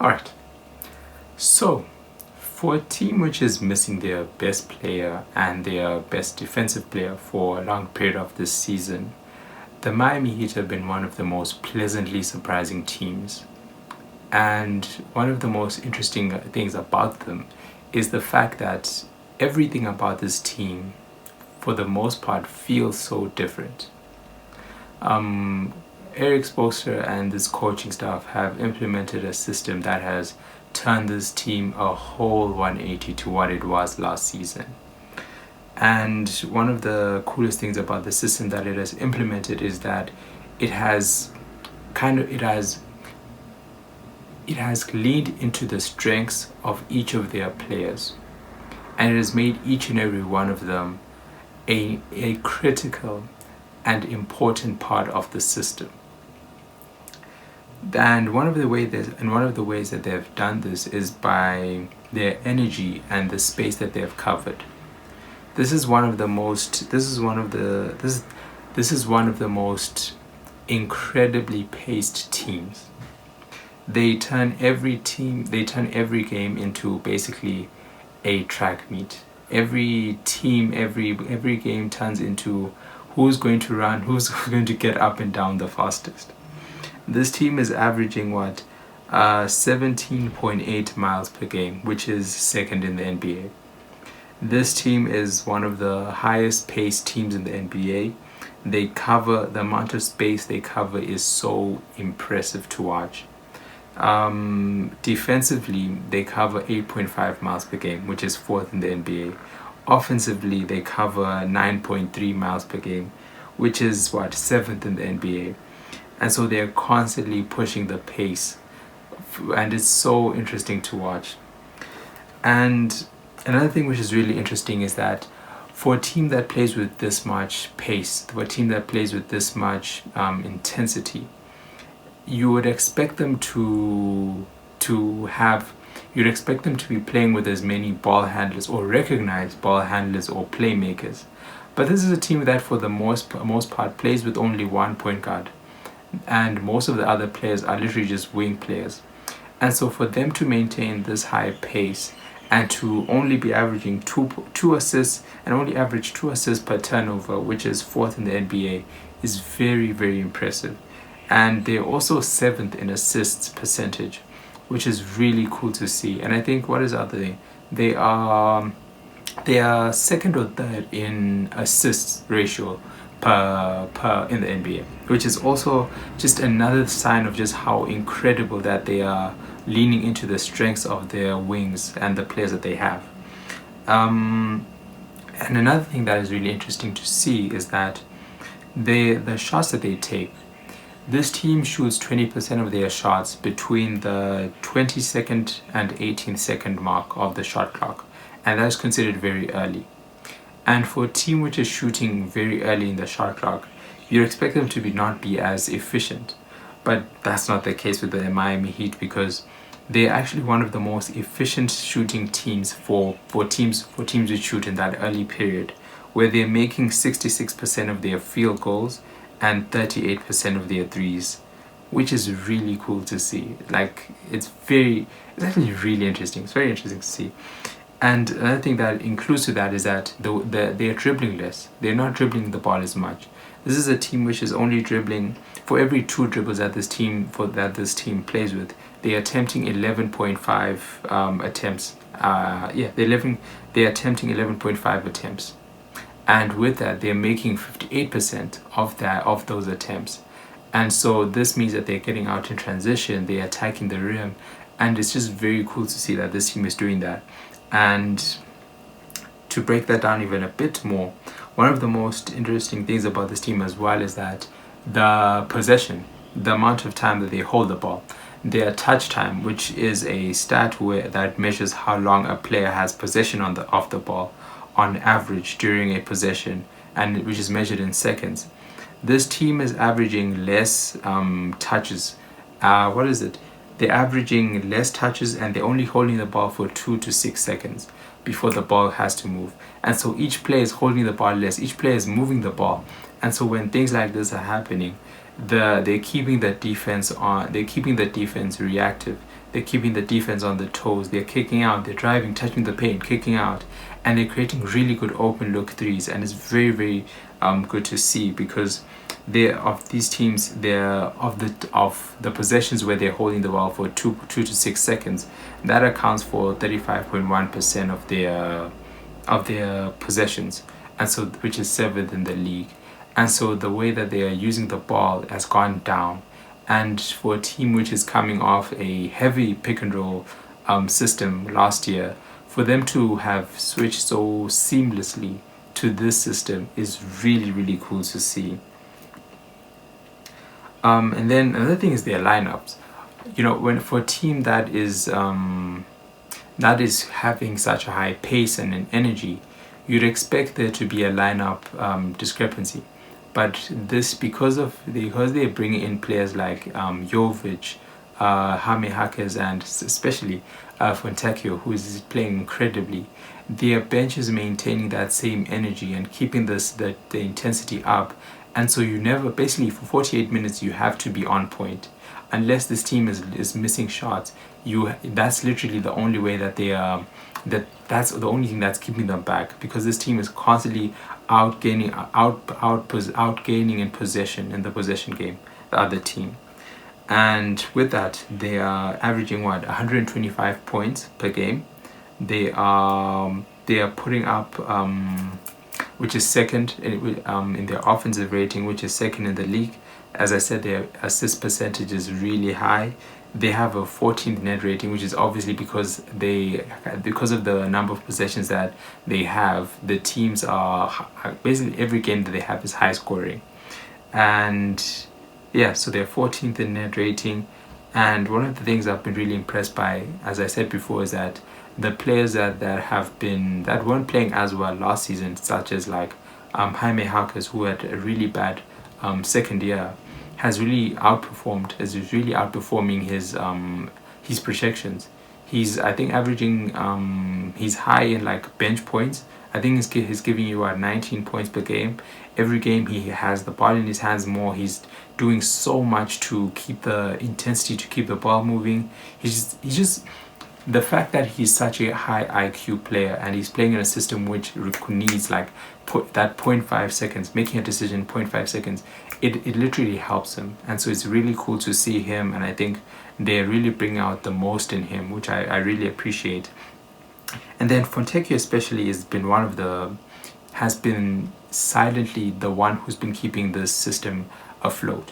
Alright, so for a team which is missing their best player and their best defensive player for a long period of this season, the Miami Heat have been one of the most pleasantly surprising teams. And one of the most interesting things about them is the fact that everything about this team, for the most part, feels so different. Eric Spoelstra and this coaching staff have implemented a system that has turned this team a whole 180 to what it was last season. And one of the coolest things about the system that it has implemented is that it has leaned into the strengths of each of their players, and it has made each and every one of them a critical and important part of the system. And one of the ways that they've done this is by their energy and the space that they've covered. This is one of the most incredibly paced teams. They turn every game into basically a track meet. Every game turns into who's going to run, who's going to get up and down the fastest. This team is averaging 17.8 miles per game, which is second in the NBA. This team is one of the highest paced teams in the NBA. The amount of space they cover is so impressive to watch. Defensively, they cover 8.5 miles per game, which is fourth in the NBA. Offensively, they cover 9.3 miles per game, which is seventh in the NBA. And so they're constantly pushing the pace, and it's so interesting to watch. And another thing which is really interesting is that for a team that plays with this much pace, for a team that plays with this much intensity, you would expect them to be playing with as many ball handlers or recognized ball handlers or playmakers. But this is a team that for the most part plays with only one point guard, and most of the other players are literally just wing players. And so for them to maintain this high pace and to only be averaging two assists and only average 2 assists per turnover, which is fourth in the NBA, is very, very impressive. And they're also seventh in assists percentage, which is really cool to see. And I think what is the other thing? They are second or third in assists ratio per in the NBA, which is also just another sign of just how incredible that they are leaning into the strengths of their wings and the players that they have. And another thing that is really interesting to see is that the shots that they take. This team shoots 20% of their shots between the 22nd and 18th second mark of the shot clock, and that is considered very early. And for a team which is shooting very early in the shot clock, you'd expect them to not be as efficient. But that's not the case with the Miami Heat, because they're actually one of the most efficient shooting teams for teams which shoot in that early period, where they're making 66% of their field goals and 38% of their threes, which is really cool to see. It's actually really interesting. It's very interesting to see. And another thing that includes to that is that they're dribbling less. They're not dribbling the ball as much. This is a team which is only dribbling, for every 2 dribbles that this team plays with, they're attempting 11.5 attempts. They're attempting 11.5 attempts. And with that, they're making 58% of those attempts. And so this means that they're getting out in transition, they're attacking the rim, and it's just very cool to see that this team is doing that. And to break that down even a bit more, one of the most interesting things about this team as well is that the possession, the amount of time that they hold the ball, their touch time, which is a stat that measures how long a player has possession of the ball on average during a possession, and which is measured in seconds. This team is averaging less touches. They're averaging less touches, and they're only holding the ball for 2 to 6 seconds before the ball has to move. And so each player is holding the ball less, each player is moving the ball. And so when things like this are happening, they're keeping the defense on. They're keeping the defense reactive. They're keeping the defense on the toes. They're kicking out. They're driving, touching the paint, kicking out, and they're creating really good open look threes. And it's very very good to see, because they of these teams, they're of the possessions where they're holding the ball for 2 to 6 seconds. That accounts for 35.1% of their possessions, and so which is seventh in the league. And so the way that they are using the ball has gone down. And for a team which is coming off a heavy pick and roll system last year, for them to have switched so seamlessly to this system is really really cool to see. And then another thing is their lineups. When for a team that is having such a high pace and an energy, you'd expect there to be a lineup discrepancy. But this, because they're bringing in players like Jovic, Jaime Jaquez, and especially Fontecchio, who is playing incredibly, their bench is maintaining that same energy and keeping the intensity up. And so you never, basically for 48 minutes, you have to be on point. Unless this team is missing shots, that's literally the only way that they are. That's the only thing that's keeping them back, because this team is constantly outgaining in possession, in the possession game, the other team. And with that, they are averaging 125 points per game. They are putting up which is second in their offensive rating, which is second in the league. As I said, their assist percentage is really high. They have a 14th net rating, which is obviously because of the number of possessions that they have. The teams are basically, every game that they have is high scoring, and yeah, so they're 14th in net rating. And one of the things I've been really impressed by, as I said before, is that the players that weren't playing as well last season, such as like Jaime Jaquez, who had a really bad second year, is really outperforming his projections. He's, I think, averaging he's high in like bench points. I think he's giving you 19 points per game. Every game he has the ball in his hands more. He's doing so much to keep the intensity, to keep the ball moving. He's just the fact that he's such a high IQ player, and he's playing in a system which needs like that 0.5 seconds, making a decision in 0.5 seconds, it literally helps him. And so it's really cool to see him, and I think they really bring out the most in him, which I really appreciate. And then Fontecchio especially has been silently the one who's been keeping this system afloat,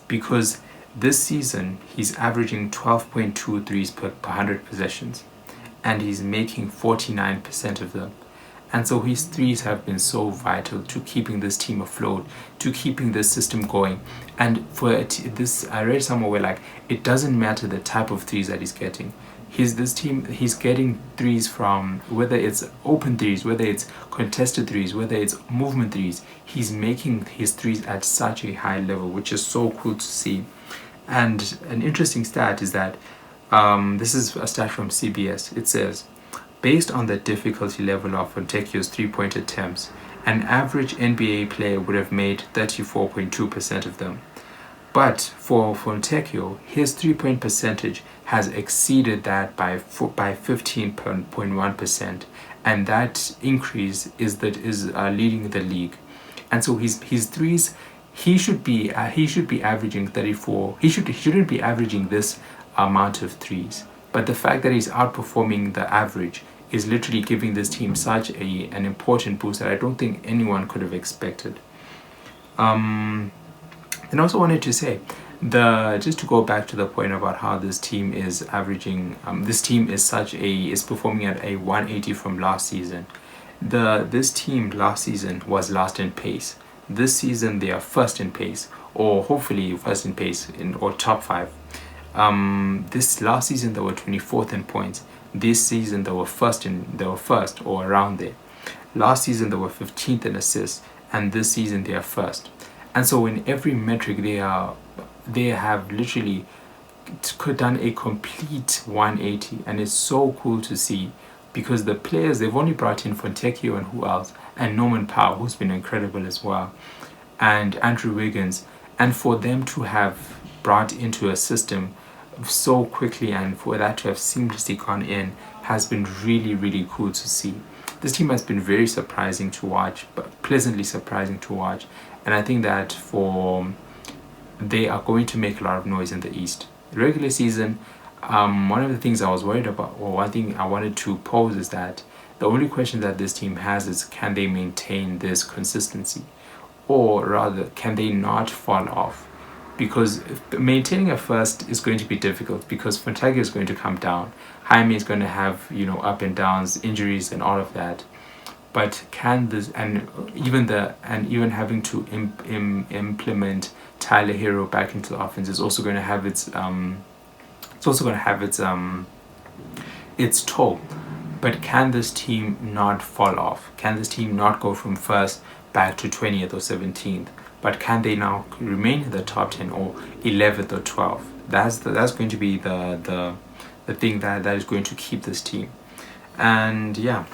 because this season he's averaging 12.2 threes per 100 possessions, and he's making 49% of them. And so his threes have been so vital to keeping this team afloat, to keeping this system going. And for this, I read somewhere where like it doesn't matter the type of threes that he's getting. He's getting threes from, whether it's open threes, whether it's contested threes, whether it's movement threes. He's making his threes at such a high level, which is so cool to see. And an interesting stat is that this is a stat from CBS. It says, based on the difficulty level of Fontecchio's three-point attempts, an average NBA player would have made 34.2% of them. But for Fontecchio, his three-point percentage has exceeded that by 15.1%, and that increase is leading the league. And so his threes, he should be averaging 34. He shouldn't be averaging this amount of threes. But the fact that he's outperforming the average is literally giving this team such an important boost that I don't think anyone could have expected. And I also wanted to say, just to go back to the point about how this team is averaging, this team is performing at a 180 from last season. This team last season was last in pace. This season they are first in pace, or hopefully first in pace or top 5. This last season they were 24th in points. This season they were first or around there. Last season they were 15th in assists, and this season they are first. And so in every metric they have literally done a complete 180, and it's so cool to see, because the players, they've only brought in Fontecchio and who else, and Norman Powell, who's been incredible as well, and Andrew Wiggins, and for them to have brought into a system so quickly and for that to have seamlessly gone in has been really, really cool to see. This team has been very surprising to watch, but pleasantly surprising to watch, and I think that they are going to make a lot of noise in the East. Regular season, one of the things I was worried about, or one thing I wanted to pose, is that the only question that this team has is, can they maintain this consistency? Or rather, can they not fall off? Because maintaining a first is going to be difficult because Fontecchio is going to come down. Jaime is going to have, up and downs, injuries, and all of that. But can this, and even having to implement Tyler Hero back into the offense is also going to have its toll. But can this team not fall off? Can this team not go from first back to 20th or 17th? But can they now remain in the top 10 or 11th or 12th? That's going to be the thing that is going to keep this team. And yeah,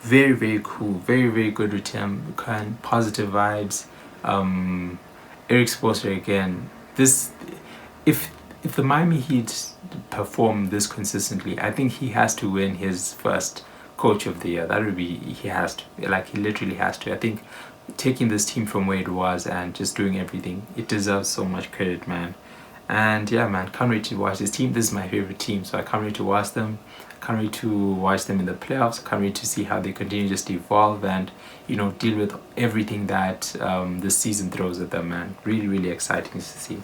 very, very cool, very, very good return, positive vibes. Eric Spoelstra again. If the Miami Heat perform this consistently, I think he has to win his first Coach of the Year. That would be, he literally has to. I think taking this team from where it was and just doing everything, it deserves so much credit, man. And yeah, man, can't wait to watch this team. This is my favorite team, so I can't wait to watch them. Can't wait to watch them in the playoffs. Can't wait to see how they continue just evolve and deal with everything that this season throws at them, man. Really, really exciting to see.